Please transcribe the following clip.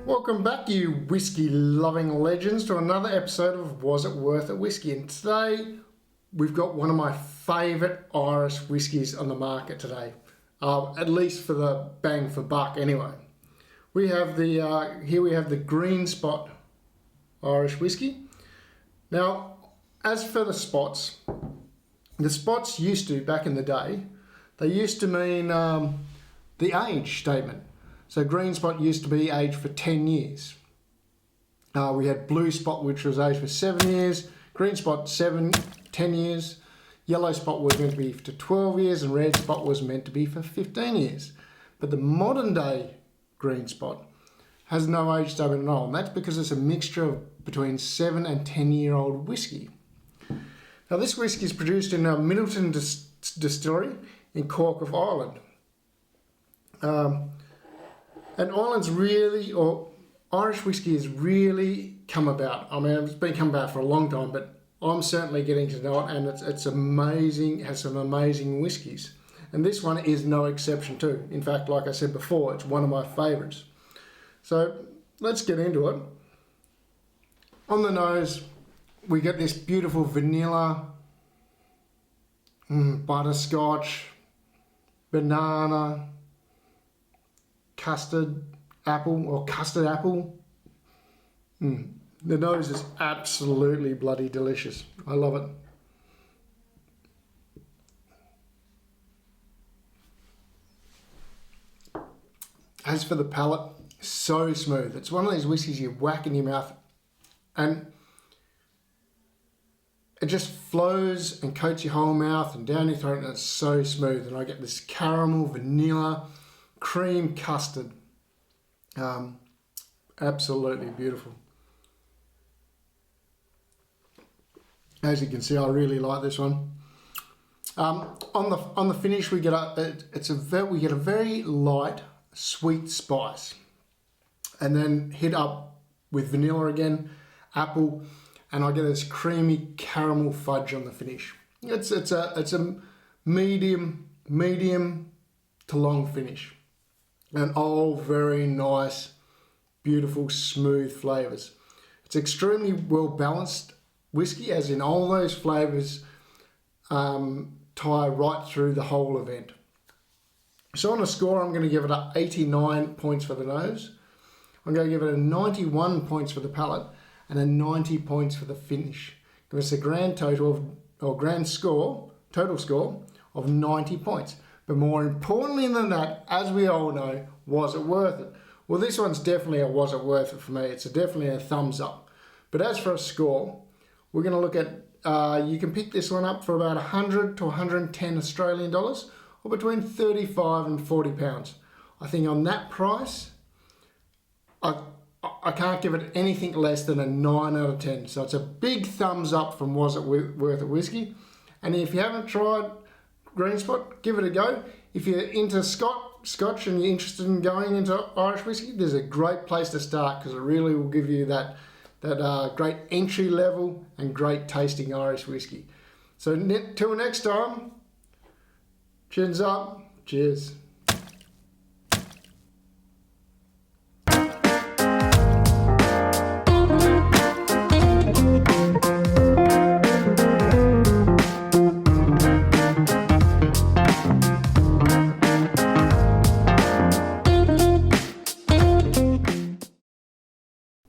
Welcome back, you whiskey loving legends, to another episode of Was It Worth It Whiskey. And today we've got one of my favourite Irish whiskies on the market today, at least for the bang for buck anyway. We have the here we have the Greenspot Irish whiskey. Now, as for the spots used to, back in the day, they used to mean the age statement. So Greenspot used to be aged for 10 years. We had Blue Spot, which was aged for 7 years. Greenspot, 10 years. Yellow Spot was meant to be for 12 years, and Red Spot was meant to be for 15 years. But the modern day Greenspot has no age statement at all, and that's because it's a mixture of between 7 and 10-year-old whiskey. Now, this whiskey is produced in a Middleton distillery in Cork of Ireland. And Ireland's really, or Irish whiskey has really come about. I mean, it's been come about for a long time, but I'm certainly getting to know it, and it's amazing, has some amazing whiskies. And this one is no exception too. In fact, like I said before, it's one of my favourites. So let's get into it. On the nose, we get this beautiful vanilla, butterscotch, banana, custard apple. The nose is absolutely bloody delicious. I love it. As for the palate, so smooth. It's one of these whiskies you whack in your mouth and it just flows and coats your whole mouth and down your throat, and it's so smooth. And I get this caramel, vanilla, cream custard. Absolutely beautiful. As you can see, I really like this one. On the finish, we get we get a very light, sweet spice, and then hit up with vanilla again, apple, and I get this creamy caramel fudge on the finish. It's a medium to long finish. And all very nice, beautiful, smooth flavours. It's extremely well balanced whiskey, as in all those flavours tie right through the whole event. So on a score, I'm going to give it 89 points for the nose. I'm going to give it a 91 points for the palate and a 90 points for the finish. Give us a grand total total score of 90 points. But more importantly than that, as we all know, was it worth it? Well, this one's definitely a was it worth it for me. It's definitely a thumbs up. But as for a score, we're going to look at, you can pick this one up for about 100 to 110 Australian dollars, or between 35 and 40 pounds. I think on that price, I can't give it anything less than a 9 out of 10. So it's a big thumbs up from Was It Worth It Whiskey. And if you haven't tried Greenspot, give it a go. If you're into Scotch and you're interested in going into Irish whiskey, there's a great place to start, because it really will give you that great entry level and great tasting Irish whiskey. So till next time, chins up, cheers.